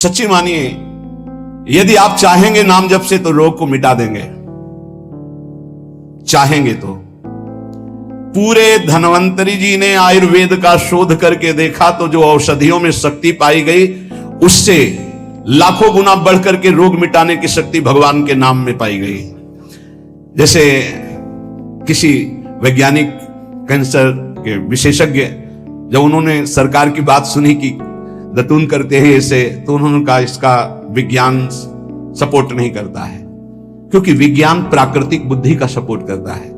सच्ची मानिए, यदि आप चाहेंगे नाम जप से तो रोग को मिटा देंगे। चाहेंगे तो पूरे धन्वंतरी जी ने आयुर्वेद का शोध करके देखा तो जो औषधियों में शक्ति पाई गई उससे लाखों गुना बढ़कर के रोग मिटाने की शक्ति भगवान के नाम में पाई गई। जैसे किसी वैज्ञानिक कैंसर के विशेषज्ञ जब उन्होंने सरकार की बात सुनी कि दतून करते हैं इसे, तो उन्होंने कहा इसका विज्ञान सपोर्ट नहीं करता है, क्योंकि विज्ञान प्राकृतिक बुद्धि का सपोर्ट करता है।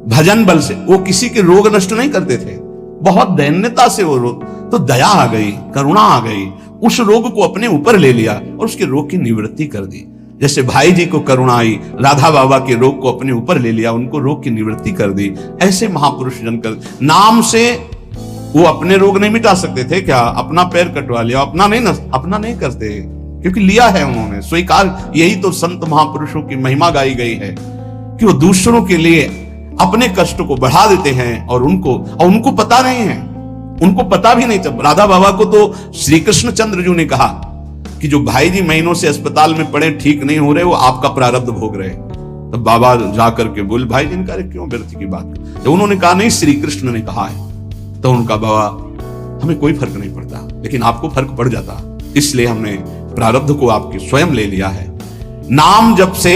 भजन बल से वो किसी के रोग नष्ट नहीं करते थे, बहुत दैन्यता से वो रोग, तो दया आ गई, करुणा आ गई, उस रोग को अपने ऊपर ले लिया और उसके रोग की निवृत्ति कर दी। जैसे भाई जी को करुणा आई, राधा बाबा के रोग को अपने ऊपर ले लिया, उनको रोग की निवृत्ति कर दी। ऐसे महापुरुष जन कर नाम से वो अपने रोग नहीं मिटा सकते थे क्या? अपना पैर कटवा लिया, अपना नहीं करते, क्योंकि लिया है उन्होंने स्वीकार। यही तो संत महापुरुषों की महिमा गाई गई है कि वो दूसरों के लिए अपने कष्ट को बढ़ा देते हैं और उनको पता नहीं है, उनको पता भी नहीं चल। राधा बाबा को तो श्री कृष्ण चंद्र जी ने कहा कि जो भाई जी महीनों से अस्पताल में पड़े, ठीक नहीं हो रहे, वो आपका प्रारब्ध भोग रहे। तब बाबा जाकर के बोले भाई जी ने क्यों व्यर्थ की बात। तो उन्होंने कहा नहीं, श्री कृष्ण ने कहा है। तो उनका बाबा हमें कोई फर्क नहीं पड़ता, लेकिन आपको फर्क पड़ जाता, इसलिए हमने प्रारब्ध को आपके स्वयं ले लिया है। नाम जप से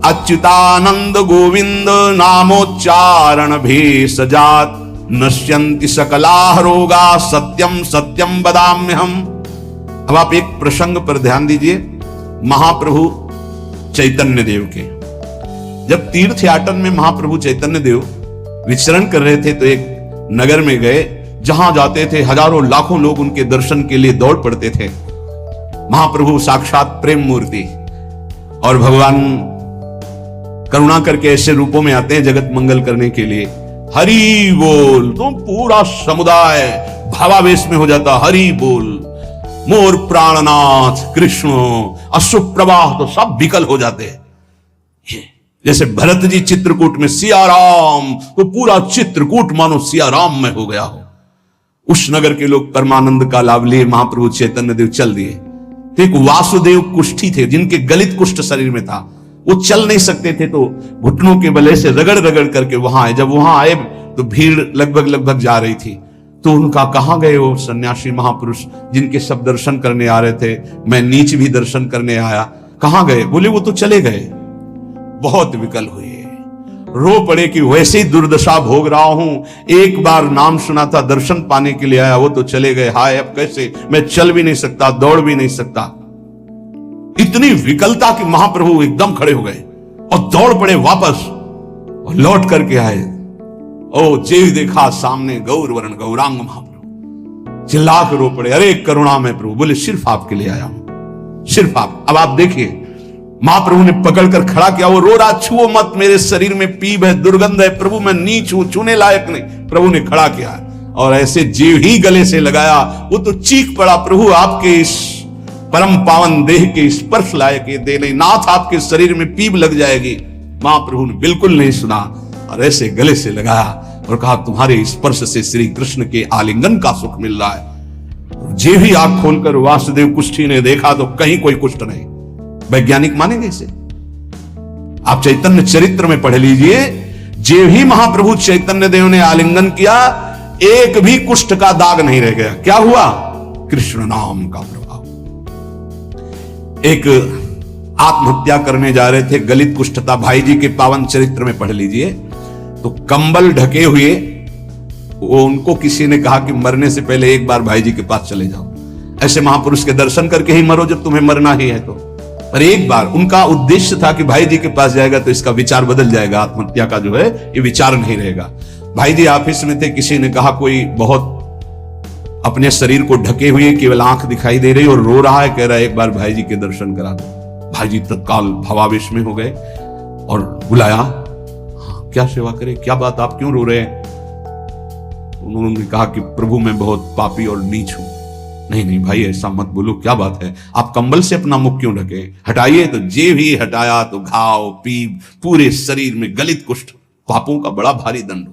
अच्युतानंद गोविंद नामोच्चारण भेषजात नश्यन्ति सकला रोगा सत्यम सत्यम वदाम्यहम्। अब आप एक प्रसंग पर ध्यान दीजिए, महाप्रभु चैतन्य देव के जब तीर्थ याटन में महाप्रभु चैतन्य देव विचरण कर रहे थे तो एक नगर में गए, जहां जाते थे हजारों लाखों लोग उनके दर्शन के लिए दौड़ पड़ते थे। महाप्रभु साक्षात प्रेम मूर्ति और भगवान करुणा करके ऐसे रूपों में आते हैं जगत मंगल करने के लिए। हरि बोल, तो पूरा समुदाय भावावेश में हो जाता, हरि बोल, मोर प्राणनाथ कृष्ण, अश्रु प्रवाह, तो सब विकल हो जाते। जैसे भरत जी चित्रकूट में सिया राम, तो पूरा चित्रकूट मानो सिया राम में हो गया हो। उस नगर के लोग परमानंद का लाभ लिए महाप्रभु चैतन्य देव चल दिए। तो एक वासुदेव कुष्ठी थे जिनके गलित कुष्ठ शरीर में था, वो चल नहीं सकते थे, तो घुटनों के बले से रगड़ रगड़ करके वहां आए। जब वहां आए तो भीड़ लगभग जा रही थी, तो उनका कहां गए वो सन्यासी महापुरुष जिनके सब दर्शन करने आ रहे थे, मैं नीच भी दर्शन करने आया, कहां गए? बोले वो तो चले गए। बहुत विकल हुए, रो पड़े कि वैसे ही दुर्दशा भोग रहा हूं, एक बार नाम सुना था, दर्शन पाने के लिए आया, वो तो चले गए, हाय अब कैसे, मैं चल भी नहीं सकता, दौड़ भी नहीं सकता। इतनी विकलता कि महाप्रभु एकदम खड़े हो गए और दौड़ पड़े वापस और लौट करके आए। ओ जेव देखा सामने गौर वर्ण गौरांग महाप्रभु, चिल्ला कर रो पड़े, अरे करुणा में प्रभु। बोले सिर्फ आपके लिए आया हूं, सिर्फ आप। अब आप देखिए, महाप्रभु ने पकड़कर खड़ा किया, वो रो रहा, छुओ मत, मेरे शरीर में पीप है, दुर्गंध है, प्रभु मैं नीच हूं, छूने लायक नहीं। प्रभु ने खड़ा किया और ऐसे जीव ही गले से लगाया, वो तो चीख पड़ा, प्रभु आपके इस परम पावन देह के स्पर्श लायक ये दे नहीं, नाथ आपके शरीर में पीप लग जाएगी। महाप्रभु ने बिल्कुल नहीं सुना और ऐसे गले से लगाया और कहा तुम्हारे स्पर्श से श्री कृष्ण के आलिंगन का सुख मिल रहा है। जे भी आंख खोलकर वासुदेव कुष्ठी ने देखा तो कहीं कोई कुष्ठ नहीं। वैज्ञानिक मानेंगे इसे? आप चैतन्य चरित्र में पढ़ लीजिए, जे भी महाप्रभु चैतन्य देव ने आलिंगन किया, एक भी कुष्ठ का दाग नहीं रह गया। क्या हुआ? कृष्ण नाम का प्रभाव। एक आत्महत्या करने जा रहे थे, गलित कुष्ठ था, भाई जी के पावन चरित्र में पढ़ लीजिए, तो कंबल ढके हुए वो उनको किसी ने कहा कि मरने से पहले एक बार भाई जी के पास चले जाओ, ऐसे महापुरुष के दर्शन करके ही मरो जब तुम्हें मरना ही है तो। पर एक बार उनका उद्देश्य था कि भाई जी के पास जाएगा तो इसका विचार बदल जाएगा, आत्महत्या का जो है ये विचार नहीं रहेगा। भाई जी ऑफिस में थे, किसी ने कहा कोई बहुत अपने शरीर को ढके हुए केवल आंख दिखाई दे रही और रो रहा है, कह रहा है एक बार भाई जी के दर्शन करा दो। भाई जी तत्काल भावावेश में हो गए और बुलाया, हाँ, क्या सेवा करे, क्या बात, आप क्यों रो रहे हैं? उन्होंने कहा कि प्रभु मैं बहुत पापी और नीच हूं। नहीं भाई ऐसा मत बोलो, क्या बात है, आप कंबल से अपना मुख क्यों ढके? हटाइए। तो जे भी हटाया तो घाव पीप पूरे शरीर में, गलित कुष्ठ, पापों का बड़ा भारी दंड।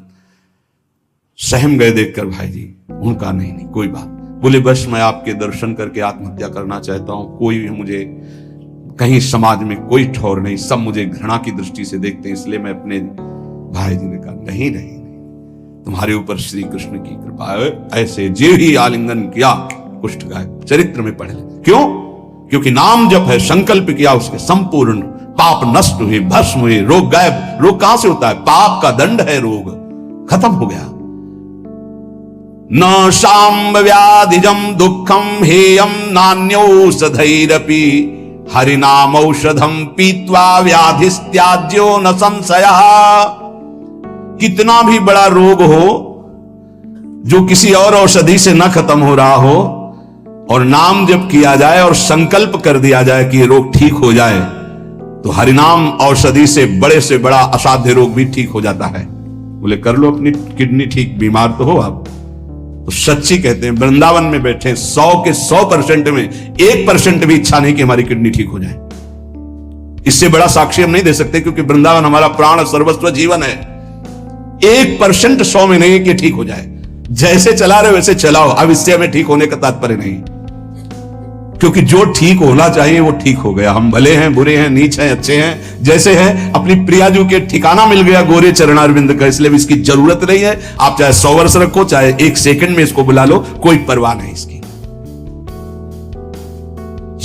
सहम गए देखकर भाई जी। उनका नहीं कोई बात, बोले बस मैं आपके दर्शन करके आत्महत्या करना चाहता हूं, कोई भी मुझे कहीं समाज में कोई ठौर नहीं, सब मुझे घृणा की दृष्टि से देखते हैं, इसलिए मैं अपने भाई जी ने कहा नहीं नहीं नहीं, तुम्हारे ऊपर श्री कृष्ण की कृपा है, ऐसे जे ही आलिंगन किया कुष्ठ गायब, चरित्र में पढ़ ले। क्यों? क्योंकि नाम जप है, संकल्प किया, उसके संपूर्ण पाप नष्ट हुए, भस्म हुए, रोग गायब। रोग कहां से होता है? पाप का दंड है रोग, खत्म हो गया। न शाम्ब व्याधिजम दुखम हेयम नान्यौषधैरपि हरिनाम औषधम पीत्वा व्याधिस्त्याज्यो न संशयः। कितना भी बड़ा रोग हो जो किसी और औषधि से न खत्म हो रहा हो, और नाम जब किया जाए और संकल्प कर दिया जाए कि ये रोग ठीक हो जाए, तो हरिनाम औषधि से बड़ा असाध्य रोग भी ठीक हो जाता है। बोले कर लो अपनी किडनी ठीक, बीमार तो हो आप। तो सच्ची कहते हैं, वृंदावन में बैठे 100 के 100% में 1% भी इच्छा नहीं कि हमारी किडनी ठीक हो जाए। इससे बड़ा साक्षी हम नहीं दे सकते, क्योंकि वृंदावन हमारा प्राण सर्वस्व जीवन है। 1% 100 में नहीं कि ठीक हो जाए, जैसे चला रहे वैसे चलाओ। अब इससे हमें ठीक होने का तात्पर्य नहीं, क्योंकि जो ठीक होना चाहिए वो ठीक हो गया। हम भले हैं, बुरे हैं, नीच हैं, अच्छे हैं, जैसे हैं, अपनी प्रियाजू के ठिकाना मिल गया गोरे चरणारविंद का, इसलिए इसकी जरूरत नहीं है। आप चाहे 100 वर्ष रखो, चाहे 1 सेकंड में इसको बुला लो, कोई परवाह नहीं इसकी।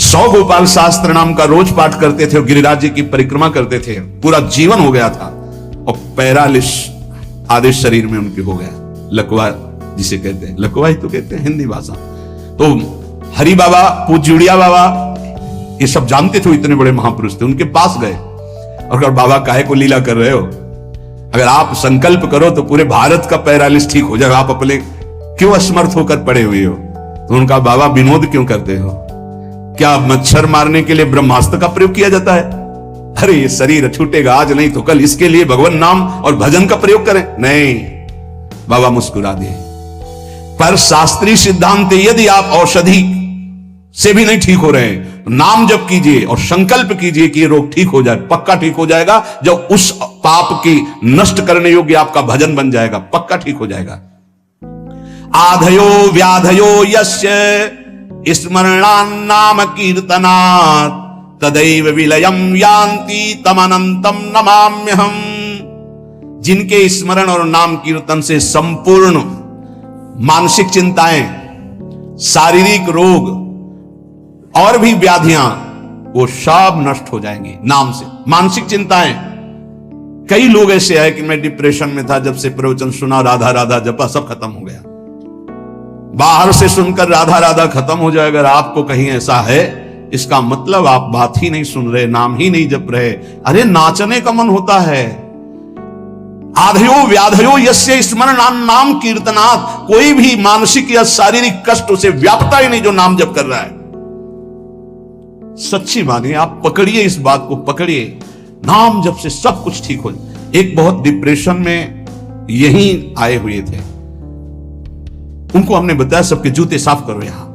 100 गोपाल शास्त्र नाम का रोज पाठ करते थे, गिरिराज जी की परिक्रमा करते थे, पूरा जीवन हो गया था, और पैरालिस आधे शरीर में उनके हो गया, लकवा जिसे कहते हैं, लकवा ही तो कहते हैं हिंदी भाषा। तो हरि बाबा, पूज्युड़िया बाबा, ये सब जानते थे, इतने बड़े महापुरुष थे। उनके पास गए और कहा बाबा काहे को लीला कर रहे हो, अगर आप संकल्प करो तो पूरे भारत का पैरालिस ठीक हो जाएगा, आप अपने क्यों असमर्थ होकर पड़े हुए हो? तो उनका बाबा विनोद क्यों करते हो? क्या मच्छर मारने के लिए ब्रह्मास्त्र का प्रयोग किया जाता है? अरे ये शरीर छूटेगा आज नहीं तो कल, इसके लिए भगवान नाम और भजन का प्रयोग करें। नहीं, बाबा मुस्कुरा दिए। पर शास्त्रीय सिद्धांत, यदि आप औषधि से भी नहीं ठीक हो रहे हैं, नाम जप कीजिए और संकल्प कीजिए कि ये रोग ठीक हो जाए, पक्का ठीक हो जाएगा। जब उस पाप की नष्ट करने योग्य आपका भजन बन जाएगा, पक्का ठीक हो जाएगा। आधयो व्याधयो यस्य स्मरणान्नाम कीर्तनात् तदैव विलयम यान्ति तमनंतम नमाम्यहम्। जिनके स्मरण और नाम कीर्तन से संपूर्ण मानसिक चिंताएं, शारीरिक रोग और भी व्याधियां, वो सब नष्ट हो जाएंगी नाम से। मानसिक चिंताएं, कई लोग ऐसे आए कि मैं डिप्रेशन में था, जब से प्रवचन सुना, राधा राधा जपा, सब खत्म हो गया। बाहर से सुनकर राधा राधा खत्म हो जाए, अगर आपको कहीं ऐसा है, इसका मतलब आप बात ही नहीं सुन रहे, नाम ही नहीं जप रहे। अरे नाचने का मन होता है। आधयो व्याधयो यस्य स्मरणान् नाम कीर्तनात्। कोई भी मानसिक या शारीरिक कष्ट उसे व्यापता ही नहीं जो नाम जप कर रहा है। सच्ची मानिए, आप पकड़िए इस बात को, पकड़िए, नाम जप से सब कुछ ठीक हो जाए। एक बहुत डिप्रेशन में यही आए हुए थे, उनको हमने बताया सबके जूते साफ करो, यहां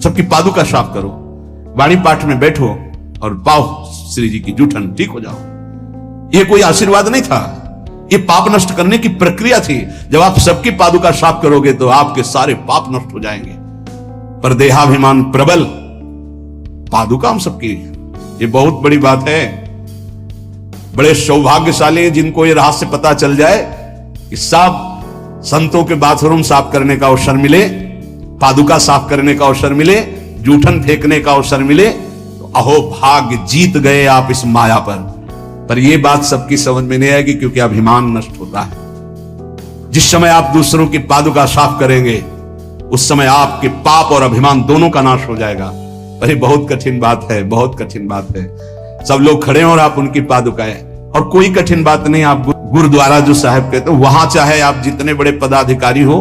सबकी पादुका साफ करो, वाणी पाठ में बैठो और पाओ श्री जी की जूठन, ठीक हो जाओ। ये कोई आशीर्वाद नहीं था, ये पाप नष्ट करने की प्रक्रिया थी। जब आप सबकी पादुका साफ करोगे तो आपके सारे पाप नष्ट हो जाएंगे। पर देहाभिमान प्रबल, पादुका हम सबकी, ये बहुत बड़ी बात है। बड़े सौभाग्यशाली जिनको ये रहस्य पता चल जाए कि सब संतों के बाथरूम साफ करने का अवसर मिले, पादुका साफ करने का अवसर मिले, जूठन फेंकने का अवसर मिले, तो अहो भाग्य, जीत गए आप इस माया पर यह बात सबकी समझ में नहीं आएगी, क्योंकि अभिमान नष्ट होता है। जिस समय आप दूसरों की पादुका साफ करेंगे, उस समय आपके पाप और अभिमान दोनों का नाश हो जाएगा। अरे बहुत कठिन बात है, बहुत कठिन बात है। सब लोग खड़े हो और आप उनकी पादुकाएं, और कोई कठिन बात नहीं। आप गुरुद्वारा जो साहब कहते हो, वहां चाहे आप जितने बड़े पदाधिकारी हो,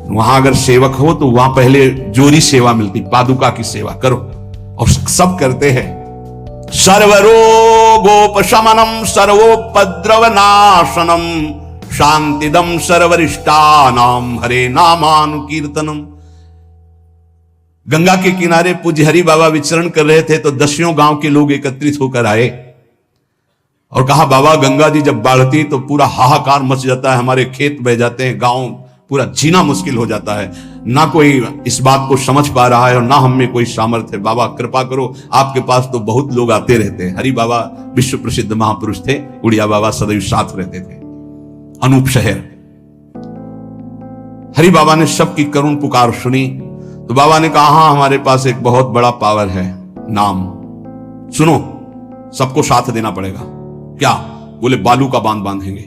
वहां अगर सेवक हो तो वहां पहले जोरी सेवा मिलती, पादुका की सेवा करो, और सब करते हैं। सर्वरोगोपशमनम सर्वोपद्रवनाशनम शांतिदम सर्वरिष्टानाम हरे नामानुकीर्तनम। गंगा के किनारे पूज्य हरि बाबा विचरण कर रहे थे, तो 10 गांव के लोग एकत्रित होकर आए और कहा बाबा, गंगा जी जब बढ़ती तो पूरा हाहाकार मच जाता है, हमारे खेत बह जाते हैं, गांव पूरा जीना मुश्किल हो जाता है। ना कोई इस बात को समझ पा रहा है और ना हम में कोई सामर्थ्य है। बाबा कृपा करो, आपके पास तो बहुत लोग आते रहते हैं। हरि बाबा विश्व प्रसिद्ध महापुरुष थे, उड़िया बाबा सदैव साथ रहते थे। अनूप शहर, हरि बाबा ने सबकी करुण पुकार सुनी तो बाबा ने कहा, हाँ हमारे पास एक बहुत बड़ा पावर है, नाम सुनो, सबको साथ देना पड़ेगा। क्या? बोले बालू का बांध बांधेंगे।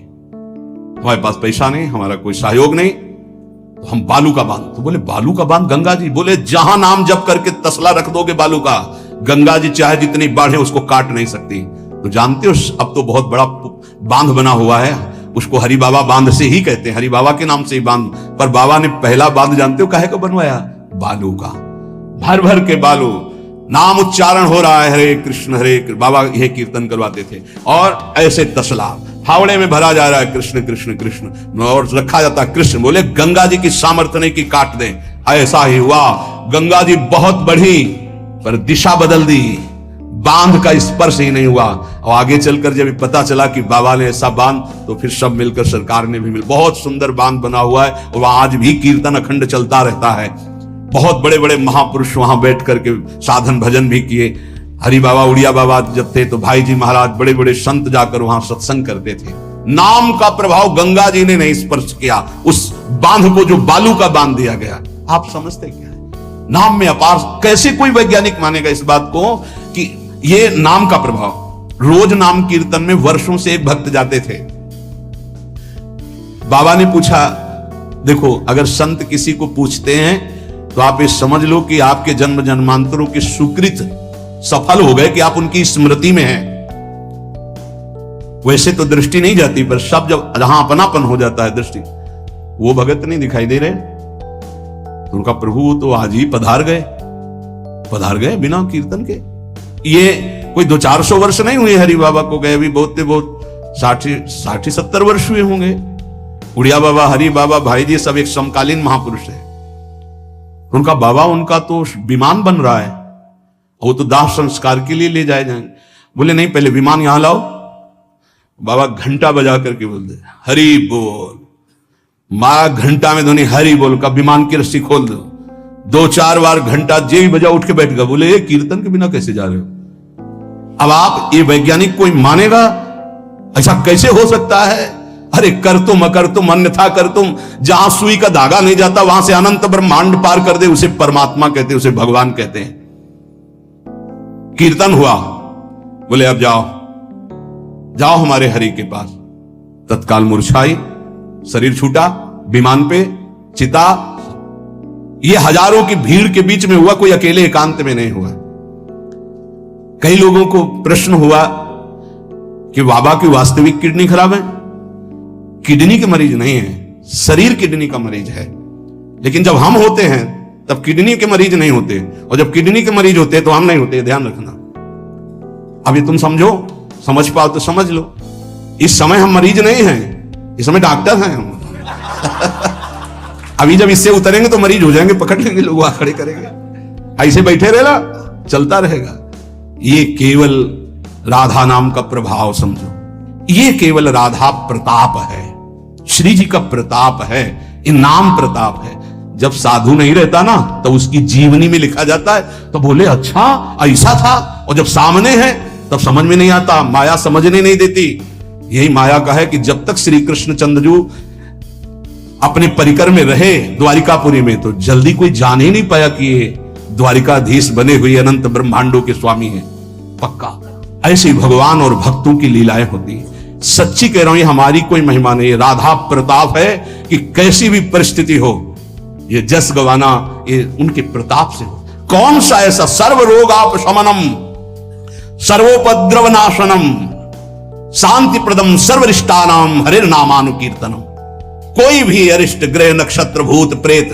हमारे पास पैसा नहीं, हमारा कोई सहयोग नहीं, तो हम बालू का बांध। तो बोले बालू का बांध गंगा जी? बोले जहां नाम जप करके तसला रख दोगे बालू का, गंगा जी चाहे जितनी बाढ़ है उसको काट नहीं सकती। तो जानते हो अब तो बहुत बड़ा बांध बना हुआ है, उसको हरि बाबा बांध से ही कहते हैं, हरि बाबा के नाम से ही बांध। पर बाबा ने पहला बांध जानते हो काहे को बनवाया? बालू का। भर भर के बालू, नाम उच्चारण हो रहा है, हरे कृष्ण हरे कृष्ण, बाबा यह कीर्तन करवाते थे। और ऐसे तसला फावड़े में भरा जा रहा है, कृष्ण कृष्ण कृष्ण, और रखा जाता है कृष्ण। बोले गंगा जी की सामर्थ्य नहीं कि काट दें। ऐसा ही हुआ, गंगा जी बहुत बढ़ी पर दिशा बदल दी, बांध का स्पर्श ही नहीं हुआ। और आगे चलकर जब पता चला कि बाबा ने ऐसा बांध, तो फिर सब मिलकर सरकार ने भी बहुत सुंदर बांध बना हुआ है और वहां आज भी कीर्तन अखंड चलता रहता है। बहुत बड़े बड़े महापुरुष वहां बैठ करके साधन भजन भी किए। हरि बाबा उड़िया बाबा जब थे तो भाई जी महाराज, बड़े बड़े संत जाकर वहां सत्संग करते थे। नाम का प्रभाव गंगा जी ने नहीं स्पर्श किया, उस बांध को जो बालू का बांध दिया गया। आप समझते क्या है? नाम में अपार। कैसे कोई वैज्ञानिक मानेगा इस बात को कि ये नाम का प्रभाव? रोज नाम कीर्तन में वर्षों से एक भक्त जाते थे। बाबा ने पूछा, देखो अगर संत किसी को पूछते हैं तो आप ये समझ लो कि आपके जन्म जन्मांतरों के सुकृत सफल हो गए कि आप उनकी स्मृति में हैं। वैसे तो दृष्टि नहीं जाती, पर सब जब जहां अपनापन हो जाता है दृष्टि, वो भगत नहीं दिखाई दे रहे तो उनका प्रभु तो आज ही पधार गए बिना कीर्तन के। ये कोई 200-400 वर्ष नहीं हुए हरि बाबा को गए, भी बहुत 60-70 वर्ष हुए होंगे। उड़िया बाबा, हरि बाबा, भाई जी सब एक समकालीन महापुरुष है। उनका बाबा, उनका तो विमान बन रहा है, वो तो दाह संस्कार के लिए ले जाए जाएंगे। बोले नहीं, पहले विमान यहां लाओ। बाबा घंटा बजा करके बोलते हरि बोल, मारा घंटा में ध्वनि हरि बोल का, विमान की रस्सी खोल दो। 2-4 बार घंटा जे भी बजा उठ के बैठ गया। बोले ये कीर्तन के बिना कैसे जा रहे हो? अब आप ये वैज्ञानिक कोई मानेगा? ऐसा कैसे हो सकता है? अरे कर तुम अकर तुम अन्यथा कर तुम, जहां सुई का धागा नहीं जाता वहां से अनंत ब्रह्मांड पार कर दे, उसे परमात्मा कहते हैं, उसे भगवान कहते हैं। कीर्तन हुआ, बोले अब जाओ हमारे हरि के पास। तत्काल मूर्छाई, शरीर छूटा, विमान पे चिता। ये हजारों की भीड़ के बीच में हुआ, कोई अकेले एकांत में नहीं हुआ। कई लोगों को प्रश्न हुआ कि बाबा की वास्तविक किडनी खराब है। किडनी के मरीज नहीं है, शरीर किडनी का मरीज है। लेकिन जब हम होते हैं तब किडनी के मरीज नहीं होते, और जब किडनी के मरीज होते तो हम नहीं होते। ध्यान रखना। अब ये तुम समझ पाओ तो समझ लो। इस समय हम मरीज नहीं हैं, इस समय डॉक्टर हैं हम। अभी जब इससे उतरेंगे तो मरीज हो जाएंगे, पकड़ लेंगे लोग, वहां खड़े करेंगे। ऐसे बैठे रहना, चलता रहेगा। ये केवल राधा नाम का प्रभाव समझो, ये केवल राधा प्रताप है, श्री जी का प्रताप है, ये नाम प्रताप है। जब साधु नहीं रहता ना तो उसकी जीवनी में लिखा जाता है तो बोले अच्छा ऐसा था, और जब सामने है तब समझ में नहीं आता, माया समझने नहीं देती। यही माया का है कि जब तक श्री कृष्ण चंद्रजू अपने परिकर में रहे द्वारिकापुरी में, तो जल्दी कोई जान ही नहीं पाया कि ये द्वारिकाधीश बने हुए अनंत ब्रह्मांडों के स्वामी हैं। पक्का ऐसी भगवान और भक्तों की लीलाएं होती है। सच्ची कह रहा हूं, ये हमारी कोई महिमा नहीं, राधा प्रताप है कि कैसी भी परिस्थिति हो, ये जस गवाना ये उनके प्रताप से हो। कौन सा ऐसा सर्व रोगापशमनम सर्वोपद्रव नाशनम शांति प्रदम सर्वरिष्टानाम हरिर नामानुकीर्तनम। कोई भी अरिष्ट ग्रह नक्षत्र भूत प्रेत,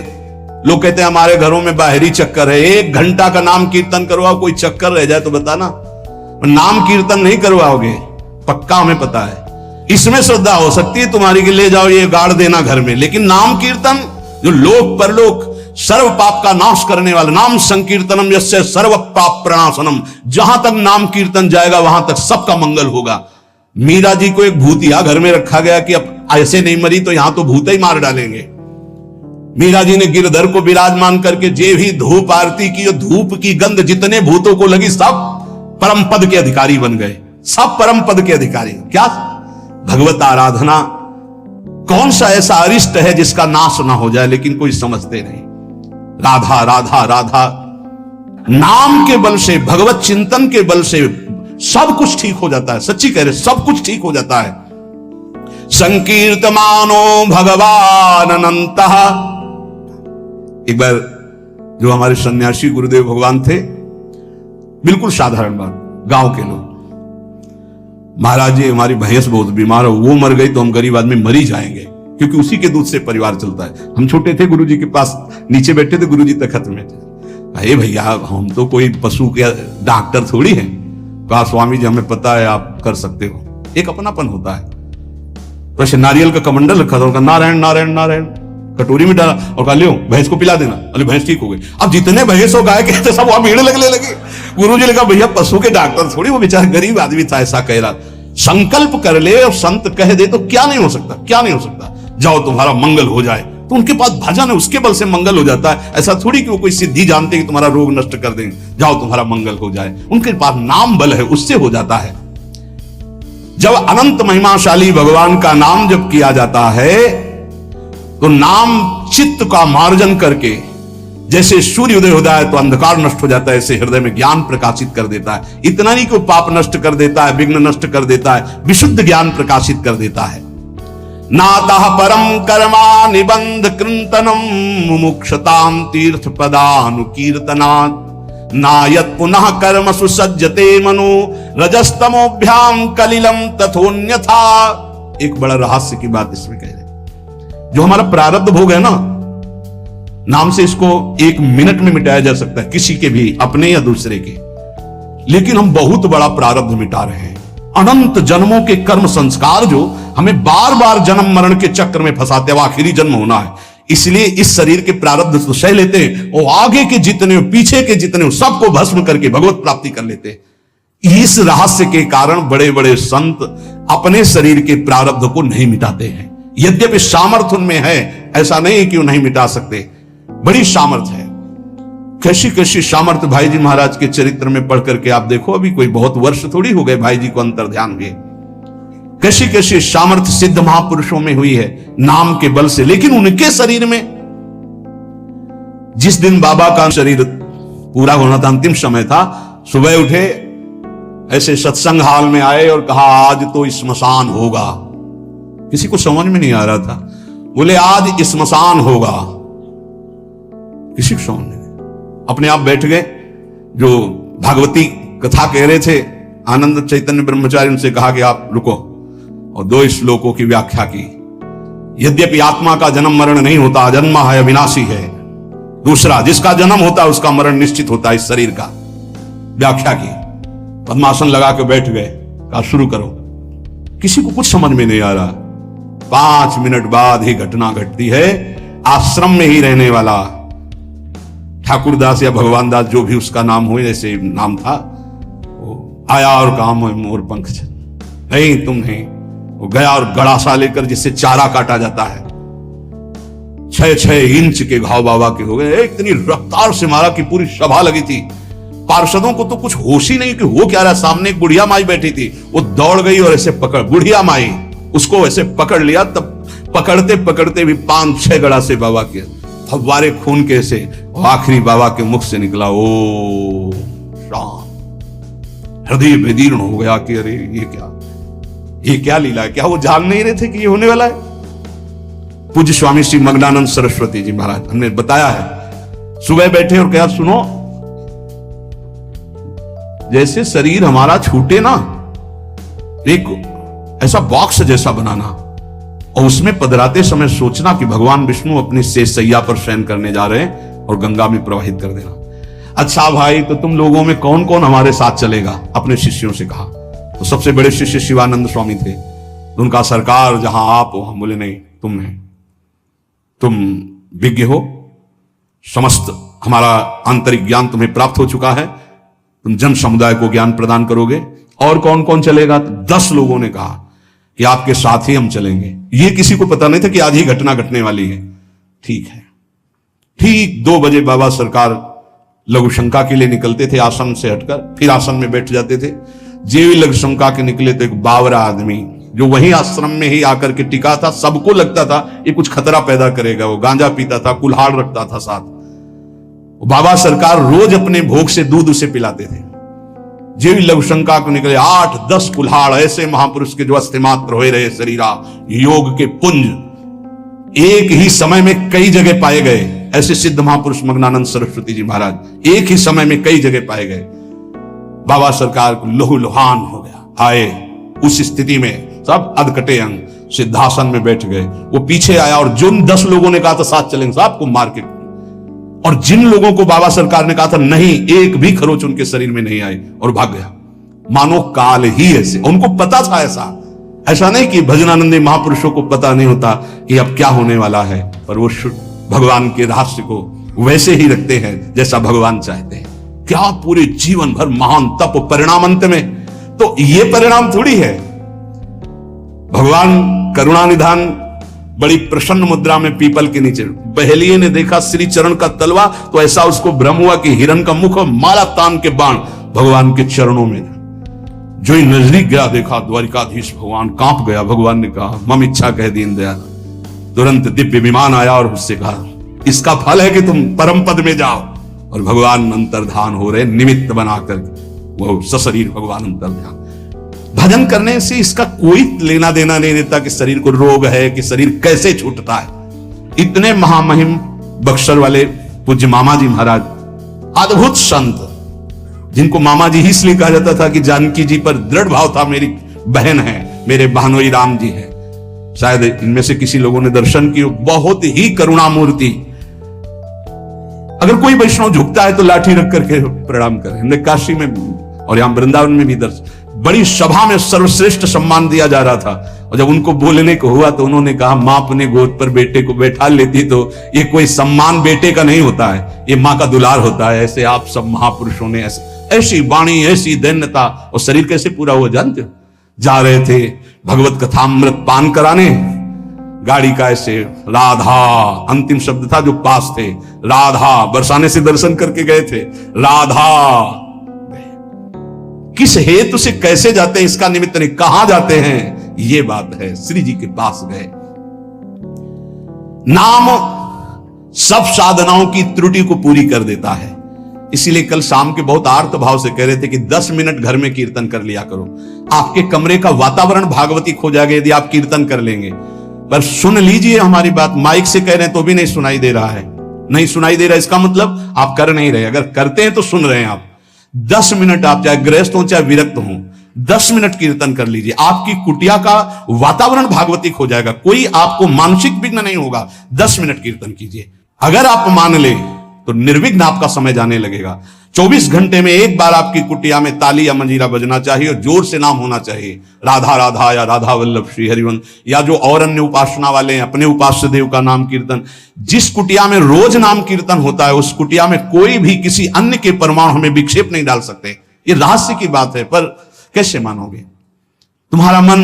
लोग कहते हैं हमारे घरों में बाहरी चक्कर है, 1 घंटा का नाम कीर्तन करवाओ, कोई चक्कर रह जाए तो बताना। नाम कीर्तन नहीं करवाओगे, पक्का हमें पता है। इसमें श्रद्धा हो सकती है तुम्हारी कि ले जाओ ये गाड़ देना घर में, लेकिन नाम कीर्तन जो लोक परलोक सर्व पाप का नाश करने वाला, नाम संकीर्तनम यस्य सर्व पाप प्रणाशनम, जहां तक नाम कीर्तन जाएगा वहां तक सबका मंगल होगा। मीरा जी को एक भूतिया घर में रखा गया कि अब ऐसे नहीं मरी तो यहां तो भूत ही मार डालेंगे। मीरा जी ने गिरधर को विराजमान करके जे भी धूप आरती की, धूप की गंध जितने भूतों को लगी सब परम पद के अधिकारी बन गए, सब परम पद के अधिकारी। क्या भगवत आराधना, कौन सा ऐसा अरिष्ट है जिसका नाश ना हो जाए, लेकिन कोई समझते नहीं। राधा राधा राधा नाम के बल से, भगवत चिंतन के बल से सब कुछ ठीक हो जाता है। सच्ची कह रहे, सब कुछ ठीक हो जाता है। संकीर्तमानो भगवान अनंतः। एक बार जो हमारे सन्यासी गुरुदेव भगवान थे, बिल्कुल साधारण बात, गांव के लोग, महाराज जी हमारी भैंस बहुत बीमार है, वो मर गई तो हम गरीब आदमी मर ही जाएंगे, क्योंकि उसी के दूध से परिवार चलता है। हम छोटे थे, गुरुजी के पास नीचे बैठे थे, गुरुजी तखत में थे। अरे भैया हम तो कोई पशु के डॉक्टर थोड़ी हैं। कहा स्वामी जी हमें पता है आप कर सकते हो। एक अपनापन होता है। तो ऐसे नारियल का कमंडल रखा था, नारायण नारायण नारायण कटोरी में डाला और कहा लियो भैंस को पिला देना। अरे भैंस ठीक हो गई। अब जितने भैंस हो गाय के थे सब वहां भीड़ लगने लगे। गुरुजी ने कहा भैया पशु के डॉक्टर थोड़ी, वो बेचारा गरीब आदमी था, ऐसा कह रहा। संकल्प कर ले और संत कह दे तो क्या नहीं हो सकता, क्या नहीं हो सकता। जाओ तुम्हारा मंगल हो जाए, तो उनके पास भजन है, उसके बल से मंगल हो जाता है। ऐसा थोड़ी कि वो कोई सिद्धि जानते कि तुम्हारा रोग नष्ट कर देंगे, जाओ तुम्हारा मंगल हो जाए। उनके पास नाम बल है, उससे हो जाता है। जब अनंत महिमाशाली भगवान का नाम जब किया जाता है तो नाम चित्त का मार्जन करके, जैसे सूर्य उदय होता है तो अंधकार नष्ट हो जाता है, ऐसे हृदय में ज्ञान प्रकाशित कर देता है। इतना नहीं कि वो पाप नष्ट कर देता है, विघ्न नष्ट कर देता है, विशुद्ध ज्ञान प्रकाशित कर देता है। नातः परम कर्मा निबंध कृंतनम मुमुक्षताम तीर्थ पदानुकीर्तनात् नायत पुनः कर्म सुसज्जते मनु रजस्तमोभ्याम कलिलम तथोन्यथा। एक बड़ा रहस्य की बात इसमें कह रहे, जो हमारा प्रारब्ध भोग है ना, नाम से इसको 1 मिनट में मिटाया जा सकता है, किसी के भी, अपने या दूसरे के। लेकिन हम बहुत बड़ा प्रारब्ध मिटा रहे हैं। अनंत जन्मों के कर्म संस्कार जो हमें बार बार जन्म मरण के चक्र में फंसाते हैं, आखिरी जन्म होना है, इसलिए इस शरीर के प्रारब्ध तो सह लेते हैं, और आगे के जितने पीछे के जितने सबको भस्म करके भगवत प्राप्ति कर लेते हैं। इस रहस्य के कारण बड़े बड़े संत अपने शरीर के प्रारब्ध को नहीं मिटाते हैं। यद्यपि सामर्थ्य उनमें है, ऐसा नहीं कि वो नहीं मिटा सकते, बड़ी सामर्थ्य है। कैसी कैसी सामर्थ्य भाई जी महाराज के चरित्र में पढ़ करके आप देखो, अभी कोई बहुत वर्ष थोड़ी हो गए भाई जी को अंतर ध्यान हुए। कैसी कैसी सामर्थ्य सिद्ध महापुरुषों में हुई है नाम के बल से। लेकिन उनके शरीर में, जिस दिन बाबा का शरीर पूरा होना था, अंतिम समय था, सुबह उठे, ऐसे सत्संग हाल में आए और कहा आज तो स्मशान होगा। किसी को समझ में नहीं आ रहा था, बोले आज स्मशान होगा, किसी को समझ नहीं। अपने आप बैठ गए। जो भागवती कथा कह रहे थे आनंद चैतन्य ब्रह्मचारी, उनसे कहा कि आप रुको, और 2 श्लोकों की व्याख्या की। यद्यपि आत्मा का जन्म मरण नहीं होता, अजन्मा है, अविनाशी है। दूसरा, जिसका जन्म होता है उसका मरण निश्चित होता है, इस शरीर का व्याख्या की। पद्मासन लगा के बैठ गए, कहा शुरू करो। किसी को कुछ समझ में नहीं आ रहा। 5 मिनट बाद ही घटना घटती है। आश्रम में ही रहने वाला ठाकुरदास या भगवान दास, जो भी उसका नाम हो, जैसे नाम था, वो आया और कहा मोर पंख नहीं, तुम नहीं। वो गया और गड़ासा लेकर, जिससे चारा काटा जाता है, 6-6 इंच के घाव बाबा के हो गए। इतनी रफ्तार से मारा कि पूरी सभा लगी थी। पार्षदों को तो कुछ होश ही नहीं कि हो क्या रहा। सामने एक बुढ़िया माई बैठी थी, वो दौड़ गई और ऐसे पकड़, बुढ़िया माई उसको ऐसे पकड़ लिया। तब पकड़ते पकड़ते भी 5-6 गड़ासे बाबा के फव्वारे खून के से आखिरी बाबा के मुख से निकला, ओ शाम। हृदय विदीर्ण हो गया कि अरे ये क्या लीला है। क्या वो जान नहीं रहे थे कि ये होने वाला है? पूज्य स्वामी श्री मग्नानंद सरस्वती जी महाराज, हमने बताया है, सुबह बैठे और कहा सुनो, जैसे शरीर हमारा छूटे ना, एक ऐसा बॉक्स जैसा बनाना, और उसमें पधराते समय सोचना कि भगवान विष्णु अपनी शेष सैया पर शयन करने जा रहे हैं, और गंगा में प्रवाहित कर देना। अच्छा भाई, तो तुम लोगों में कौन कौन हमारे साथ चलेगा? अपने शिष्यों से कहा। तो सबसे बड़े शिष्य शिवानंद स्वामी थे। तो उनका सरकार जहां आप हो, हम बोले नहीं, तुम नहीं, तुम विज्ञ हो, समस्त हमारा आंतरिक ज्ञान तुम्हें प्राप्त हो चुका है, तुम जन समुदाय को ज्ञान प्रदान करोगे। और कौन कौन चलेगा? 10 लोगों ने कहा कि आपके साथ ही हम चलेंगे। ये किसी को पता नहीं था कि आज ही घटना घटने वाली है। ठीक है, ठीक 2 बजे बाबा सरकार लघु शंका के लिए निकलते थे आश्रम से हटकर, फिर आश्रम में बैठ जाते थे। जेवी लघु शंका के निकले तो एक बावरा आदमी जो वही आश्रम में ही आकर के टिका था, सबको लगता था ये कुछ खतरा पैदा करेगा। वो गांजा पीता था, कुल्हाड़ रखता था साथ। बाबा सरकार रोज अपने भोग से दूध उसे पिलाते थे। जेवी लघु शंका को निकले 8-10 कुल्हाड़ ऐसे महापुरुष के जो अस्थिमात्र होए रहे शरीरा, योग के पुंज एक ही समय में कई जगह पाए गए। ऐसे सिद्ध महापुरुष मग्नानंद सरस्वती जी महाराज एक ही समय में कई जगह पाए गए। बाबा सरकार को लहूलुहान हो गया। आए उस स्थिति में सब अधकटे अंग सिद्धासन में बैठ गए। वो पीछे आया और जिन 10 लोगों ने कहा था साथ चलेंगे, सबको मार के, और जिन लोगों को बाबा सरकार ने कहा था नहीं, एक भी खरोच उनके शरीर में नहीं आई और भाग गया। मानो काल ही ऐसे, उनको पता था। ऐसा नहीं कि भजनानंदी महापुरुषों को पता नहीं होता कि अब क्या होने वाला है, पर वो भगवान के रहस्य को वैसे ही रखते हैं जैसा भगवान चाहते हैं। क्या पूरे जीवन भर महान तप, परिणाम अंत में तो ये परिणाम थोड़ी है। भगवान करुणा निधान बड़ी प्रसन्न मुद्रा में पीपल के नीचे, बहेलिये ने देखा श्री चरण का तलवा तो ऐसा उसको भ्रम हुआ कि हिरण का मुख और माला तान के बाण भगवान के चरणों में। जो ही नजदीक गया देखा द्वारिकाधीश भगवान, कांप गया। भगवान ने कहा मम इच्छा कह दीन दयाल। तुरंत दिव्य विमान आया और उससे कहा इसका फल है कि तुम परम पद में जाओ। और भगवान अंतर्धान हो रहे, निमित्त बनाकर वो सशरीर भगवान अंतर्धान। भजन करने से इसका कोई लेना देना नहीं रहता कि शरीर को रोग है, कि शरीर कैसे छूटता है। इतने महामहिम बक्सर वाले पूज्य मामा जी महाराज, अद्भुत संत, जिनको मामा जी ही इसलिए कहा जाता था कि जानकी जी पर दृढ़ भाव था, मेरी बहन है, मेरे बहनोई राम जी है। शायद इनमें से किसी लोगों ने दर्शन किया, बहुत ही करुणामूर्ति। अगर कोई वैष्णव झुकता है तो लाठी रख करके प्रणाम करें। हमने काशी में और यहां वृंदावन में भी दर्शन, बड़ी सभा में सर्वश्रेष्ठ सम्मान दिया जा रहा था। और जब उनको बोलने को हुआ तो उन्होंने कहा मां अपने गोद पर बेटे को बैठा लेती तो ये कोई सम्मान बेटे का नहीं होता है, ये मां का दुलार होता है। ऐसे आप सब महापुरुषों ने ऐसी वाणी, ऐसी दैन्यता, और शरीर कैसे पूरा हुआ जानते हो। जा रहे थे भगवत कथामृत पान कराने, गाड़ी का ऐसे राधा अंतिम शब्द था जो पास थे, राधा बरसाने से दर्शन करके गए थे। राधा किस हेतु से कैसे जाते हैं इसका निमित्त नहीं, कहां जाते हैं ये बात है। श्री जी के पास गए। नाम सब साधनाओं की त्रुटि को पूरी कर देता है। इसीलिए कल शाम के बहुत आर्त भाव से कह रहे थे कि 10 मिनट घर में कीर्तन कर लिया करो। आपके कमरे का वातावरण भागवतिक हो जाएगा यदि आप कीर्तन कर लेंगे। पर सुन लीजिए हमारी बात, माइक से कह रहे हैं तो भी नहीं सुनाई दे रहा है, नहीं सुनाई दे रहा, इसका मतलब आप कर नहीं रहे। अगर करते हैं तो सुन रहे हैं आप। 10 मिनट आप चाहे गृहस्थ हो चाहे विरक्त हो, 10 मिनट कीर्तन कर लीजिए। आपकी कुटिया का वातावरण भागवतिक हो जाएगा, कोई आपको मानसिक विघ्न नहीं होगा। 10 मिनट कीर्तन कीजिए। अगर आप मान ले तो निर्विघ्न आपका समय जाने लगेगा। 24 घंटे में एक बार आपकी कुटिया में ताली या मंजीरा बजना चाहिए और जोर से नाम होना चाहिए, राधा राधा या राधा वल्लभ श्री हरिवंश, या जो और अन्य उपासना वाले हैं अपने उपास्य देव का नाम कीर्तन। जिस कुटिया में रोज नाम कीर्तन होता है उस कुटिया में कोई भी किसी अन्य के परमाणु में विक्षेप नहीं डाल सकते। ये रहस्य की बात है, पर कैसे मानोगे? तुम्हारा मन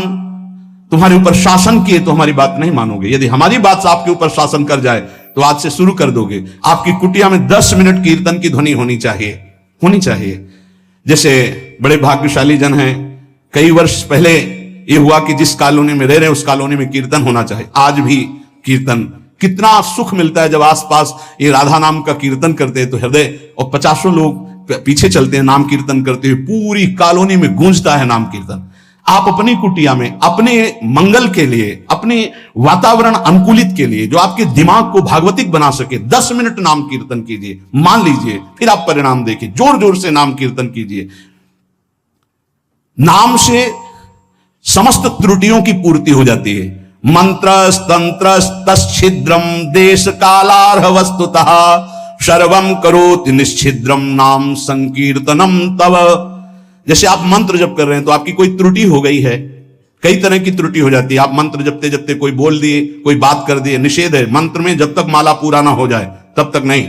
तुम्हारे ऊपर शासन किए तो हमारी बात नहीं मानोगे। यदि हमारी बात आपके ऊपर शासन कर जाए तो आज से शुरू कर दोगे। आपकी कुटिया में 10 मिनट कीर्तन की ध्वनि होनी चाहिए। जैसे बड़े भाग्यशाली जन हैं, कई वर्ष पहले ये हुआ कि जिस कॉलोनी में रह रहे हैं उस कॉलोनी में कीर्तन होना चाहिए। आज भी कीर्तन, कितना सुख मिलता है जब आसपास ये राधा नाम का कीर्तन करते हैं तो हृदय, और 50 लोग पीछे चलते हैं नाम कीर्तन करते हुए, पूरी कॉलोनी में गूंजता है नाम कीर्तन। आप अपनी कुटिया में अपने मंगल के लिए, अपने वातावरण अनुकूलित के लिए, जो आपके दिमाग को भागवतिक बना सके, 10 मिनट नाम कीर्तन कीजिए, मान लीजिए, फिर आप परिणाम देखिए। जोर जोर से नाम कीर्तन कीजिए। नाम से समस्त त्रुटियों की पूर्ति हो जाती है। मंत्र तंत्र तच्छिद्रम देश कालार्ह वस्तुतः सर्वम करोति निश्चिद्रम नाम संकीर्तनम तव। जैसे आप मंत्र जप कर रहे हैं तो आपकी कोई त्रुटि हो गई है, कई तरह की त्रुटि हो जाती है। आप मंत्र जपते जपते कोई बोल दिए, कोई बात कर दिए, निषेध है मंत्र में, जब तक माला पूरा ना हो जाए तब तक नहीं।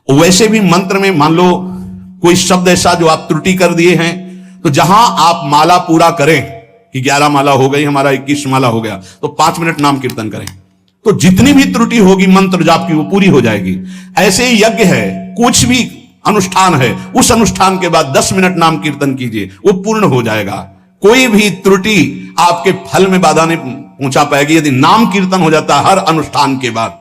वैसे भी मंत्र में मान लो कोई शब्द ऐसा जो आप त्रुटि कर दिए हैं, तो जहां आप माला पूरा करें कि 11 माला हो गई, हमारा 21 माला हो गया, तो 5 मिनट नाम कीर्तन करें। तो जितनी भी त्रुटि होगी मंत्र जाप की वो पूरी हो जाएगी। ऐसे ही यज्ञ है, कुछ भी अनुष्ठान है, उस अनुष्ठान के बाद 10 मिनट नाम कीर्तन कीजिए, वो पूर्ण हो जाएगा। कोई भी त्रुटि आपके फल में बाधा नहीं पहुंचा पाएगी यदि नाम कीर्तन हो जाता है हर अनुष्ठान के बाद।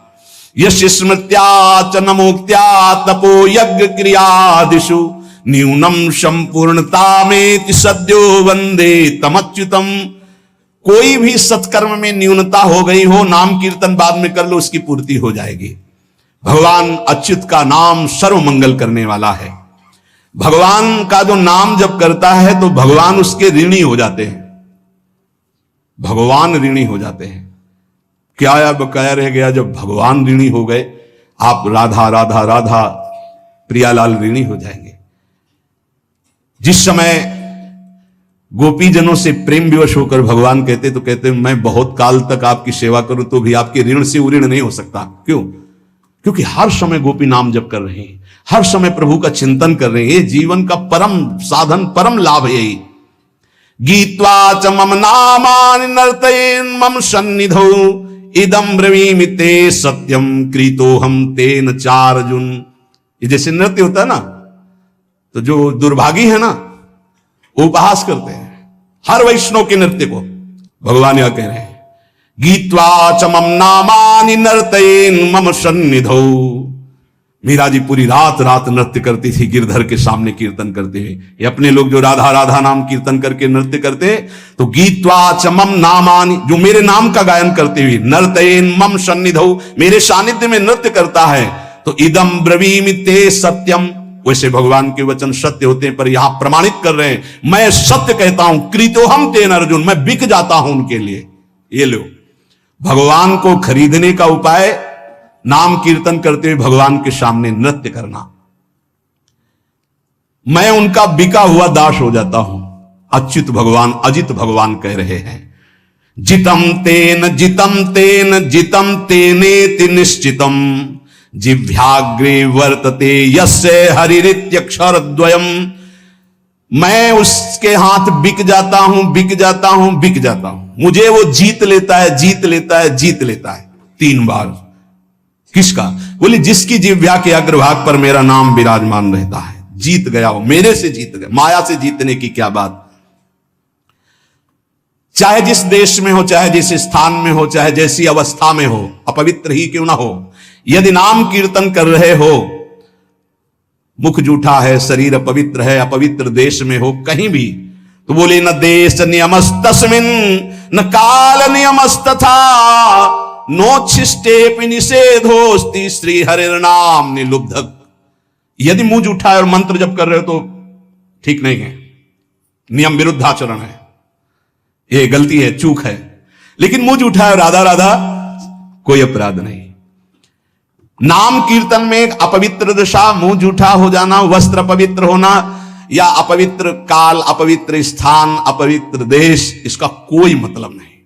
यश स्मृत्या च नमोक्त्या तपो यज्ञ क्रियादिषु न्यूनम संपूर्णता में सद्यो वंदे तमच्युतम। कोई भी सत्कर्म में न्यूनता हो गई हो, नाम कीर्तन बाद में कर लो, उसकी पूर्ति हो जाएगी। भगवान अच्युत का नाम सर्व मंगल करने वाला है। भगवान का जो नाम जब करता है तो भगवान उसके ऋणी हो जाते हैं, भगवान ऋणी हो जाते हैं। क्या या बकाया रह गया जब भगवान ऋणी हो गए, आप राधा राधा राधा प्रियालाल ऋणी हो जाएंगे। जिस समय गोपीजनों से प्रेम विवश होकर भगवान कहते तो कहते मैं बहुत काल तक आपकी सेवा करूं तो भी आपके ऋण से उऋण नहीं हो सकता। क्यों? क्योंकि हर समय गोपी नाम जप कर रहे हैं, हर समय प्रभु का चिंतन कर रहे हैं। ये जीवन का परम साधन, परम लाभ है यही। गीत्वा च मम नामानि नर्तयेन् मम सन्निधौ इदं ब्रवीमि ते सत्यम कृतोहम तेन चार्जुन। ये जैसे नृत्य होता है ना, तो जो दुर्भागी है ना वो उपहास करते हैं हर वैष्णव के नृत्य को। भगवान यह कह रहे हैं गीत्वा च मम नामानि नर्तयेन् मम सन्निधौ। मीरा जी पूरी रात रात नृत्य करती थी गिरधर के सामने कीर्तन करते हुए। ये अपने लोग जो राधा राधा नाम कीर्तन करके नृत्य करते, तो गीत्वा च मम नामानि, जो मेरे नाम का गायन करते हुए, नर्तयेन् मम सन्निधौ, मेरे सानिध्य में नृत्य करता है, तो इदं ब्रवीमि ते सत्यम। वैसे भगवान के वचन सत्य होते हैं, पर यहां प्रमाणित कर रहे हैं मैं सत्य कहता हूं, कृतोहम तेन अर्जुन, मैं बिक जाता हूं उनके लिए। ये लो, भगवान को खरीदने का उपाय नाम कीर्तन करते हुए भगवान के सामने नृत्य करना। मैं उनका बिका हुआ दास हो जाता हूं। अच्युत भगवान, अजित भगवान कह रहे हैं जितम तेन जितम तेन जितम तेनेति निश्चितम जिह्वाग्रे वर्तते यस्य हरिरित्यक्षरद्वयम्। मैं उसके हाथ बिक जाता हूं, बिक जाता हूं, बिक जाता हूं। मुझे वो जीत लेता है, जीत लेता है, जीत लेता है 3 बार। किसका? बोले जिसकी जिह्वा के अग्रभाग पर मेरा नाम विराजमान रहता है। जीत गया वो, मेरे से जीत गया। माया से जीतने की क्या बात। चाहे जिस देश में हो, चाहे जिस स्थान में हो, चाहे जैसी अवस्था में हो, अपवित्र ही क्यों ना हो, यदि नाम कीर्तन कर रहे हो, मुख जूठा है, शरीर अपवित्र है, अपवित्र देश में हो, कहीं भी, तो बोले न देश नियमस्तस्मिन् न काल नियमस्तथा नोच्छिष्टेपि निषेधोस्ति श्री हरिर्नाम निलुब्धक। यदि मुंह जूठा है और मंत्र जप कर रहे हो तो ठीक नहीं है, नियम विरुद्ध आचरण है, ये गलती है, चूक है। लेकिन मुंह जूठा है, राधा राधा, कोई अपराध नहीं। नाम कीर्तन में अपवित्र दशा, मुंह जूठा हो जाना, वस्त्र अपवित्र होना, या अपवित्र काल, अपवित्र स्थान, अपवित्र देश, इसका कोई मतलब नहीं।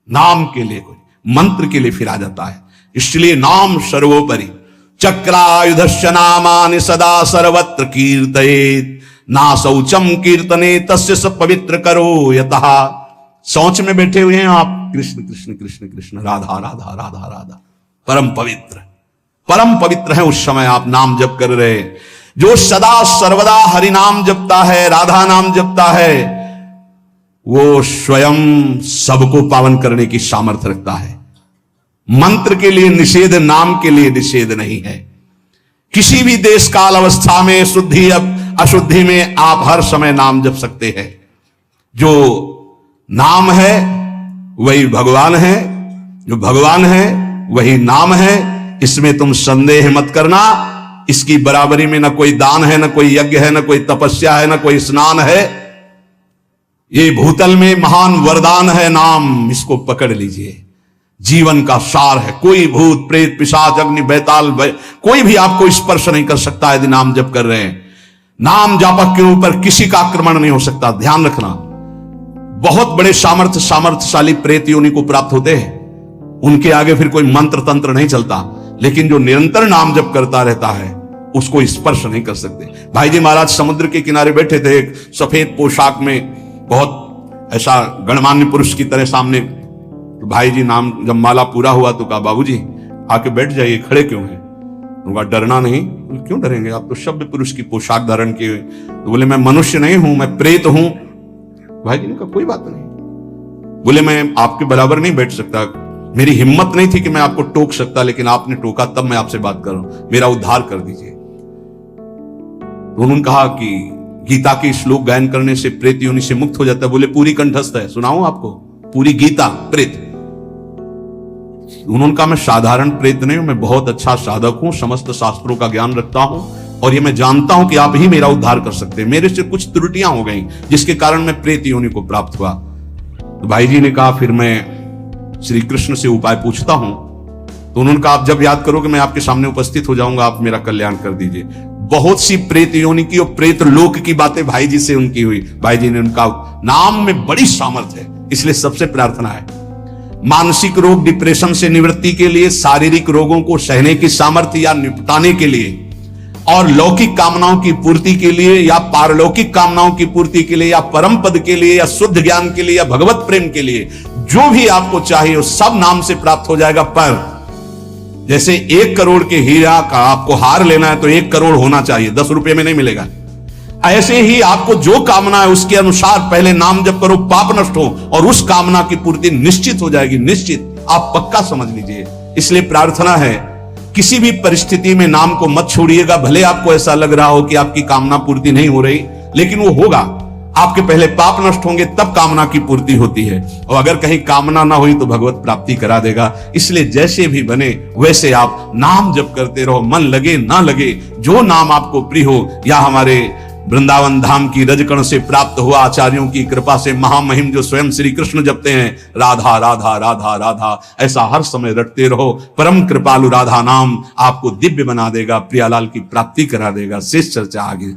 नाम के लिए, कोई मंत्र के लिए फिर आ जाता है। इसलिए नाम सर्वोपरि। चक्रायुधस्य नामानि सदा सर्वत्र कीर्तयेत् ना शौचम कीर्तने तस्य स पवित्र करो यतः। शौच में बैठे हुए हैं आप, कृष्ण कृष्ण कृष्ण कृष्ण, राधा राधा राधा राधा, परम पवित्र, परम पवित्र है। उस समय आप नाम जप कर रहे, जो सदा सर्वदा हरि नाम जपता है, राधा नाम जपता है, वो स्वयं सबको पावन करने की सामर्थ्य रखता है। मंत्र के लिए निषेध, नाम के लिए निषेध नहीं है। किसी भी देश काल अवस्था में, शुद्धि अशुद्धि में आप हर समय नाम जप सकते हैं। जो नाम है वही भगवान है, जो भगवान है वही नाम है, इसमें तुम संदेह मत करना। इसकी बराबरी में न कोई दान है, न कोई यज्ञ है, न कोई तपस्या है, न कोई स्नान है। ये भूतल में महान वरदान है नाम, इसको पकड़ लीजिए। जीवन का सार है। कोई भूत प्रेत पिशाच अग्नि बैताल कोई भी आपको स्पर्श नहीं कर सकता यदि नाम जप कर रहे हैं। नाम जापक के ऊपर किसी का आक्रमण नहीं हो सकता, ध्यान रखना। बहुत बड़े सामर्थ्यशाली प्रेत योनि को प्राप्त होते हैं, उनके आगे फिर कोई मंत्र तंत्र नहीं चलता। लेकिन जो निरंतर नाम जप करता रहता है उसको स्पर्श नहीं कर सकते। भाई जी महाराज समुद्र के किनारे बैठे थे, एक सफेद पोशाक में बहुत ऐसा गणमान्य पुरुष की तरह सामने तो भाई जी नाम जब माला पूरा हुआ तो कहा बाबूजी आके बैठ जाइए, खड़े क्यों हैं? उनका डरना नहीं। क्यों डरेंगे, आप तो शब्द पुरुष की पोशाक धारण किए हुए। तो बोले मैं मनुष्य नहीं हूं, मैं प्रेत हूं। भाई जी ने कहा कोई बात नहीं। बोले मैं आपके बराबर नहीं बैठ सकता, मेरी हिम्मत नहीं थी कि मैं आपको टोक सकता, लेकिन आपने टोका तब मैं आपसे बात कर रहा हूं, मेरा उद्धार कर दीजिए। तो उन्होंने कहा कि गीता के श्लोक गायन करने से प्रेत योनि से मुक्त हो जाता है। बोले पूरी कंठस्थ है, सुनाऊं आपको पूरी गीता प्रेत? उन्होंने कहा मैं साधारण प्रेत नहीं हूं, मैं बहुत अच्छा साधक हूं, समस्त शास्त्रों का ज्ञान रखता हूं और ये मैं जानता हूं कि आप ही मेरा उद्धार कर सकते हैं। मेरे से कुछ त्रुटियां हो गई जिसके कारण मैं प्रेत योनि को प्राप्त हुआ। तो भाई जी ने कहा फिर मैं श्री कृष्ण से उपाय पूछता हूं। तो उन्होंने कहा आप जब याद करोगे मैं आपके सामने उपस्थित हो जाऊंगा, आप मेरा कल्याण कर दीजिए। बहुत सी प्रेत योनि की और प्रेत लोक की बातें भाई जी से उनकी हुई। भाई जी ने उनका नाम में बड़ी सामर्थ्य है, इसलिए सबसे प्रार्थना है मानसिक रोग डिप्रेशन से निवृत्ति के लिए, शारीरिक रोगों को सहने की सामर्थ्य या निपटाने के लिए, और लौकिक कामनाओं की पूर्ति के लिए या पारलौकिक कामनाओं की पूर्ति के लिए या परम पद के लिए या शुद्ध ज्ञान के लिए या भगवत प्रेम के लिए, जो भी आपको चाहिए वो सब नाम से प्राप्त हो जाएगा। पर जैसे 1 करोड़ के हीरा का आपको हार लेना है तो 1 करोड़ होना चाहिए, 10 रुपए में नहीं मिलेगा। ऐसे ही आपको जो कामना है उसके अनुसार पहले नाम जप करो, पाप नष्ट हो और उस कामना की पूर्ति निश्चित हो जाएगी। निश्चित, आप पक्का समझ लीजिए। इसलिए प्रार्थना है किसी भी परिस्थिति में नाम को मत छोड़िएगा। भले आपको ऐसा लग रहा हो कि आपकी कामना पूर्ति नहीं हो रही, लेकिन वो होगा। आपके पहले पाप नष्ट होंगे तब कामना की पूर्ति होती है, और अगर कहीं कामना ना हुई तो भगवत प्राप्ति करा देगा। इसलिए जैसे भी बने वैसे आप नाम जप करते रहो, मन लगे ना लगे, जो नाम आपको प्रिय हो। या हमारे वृंदावन धाम की रजकण से प्राप्त हुआ आचार्यों की कृपा से महामहिम जो स्वयं श्री कृष्ण जपते हैं, राधा राधा राधा राधा, ऐसा हर समय रटते रहो। परम कृपालु राधा नाम आपको दिव्य बना देगा, प्रियालाल की प्राप्ति करा देगा। शेष चर्चा आगे।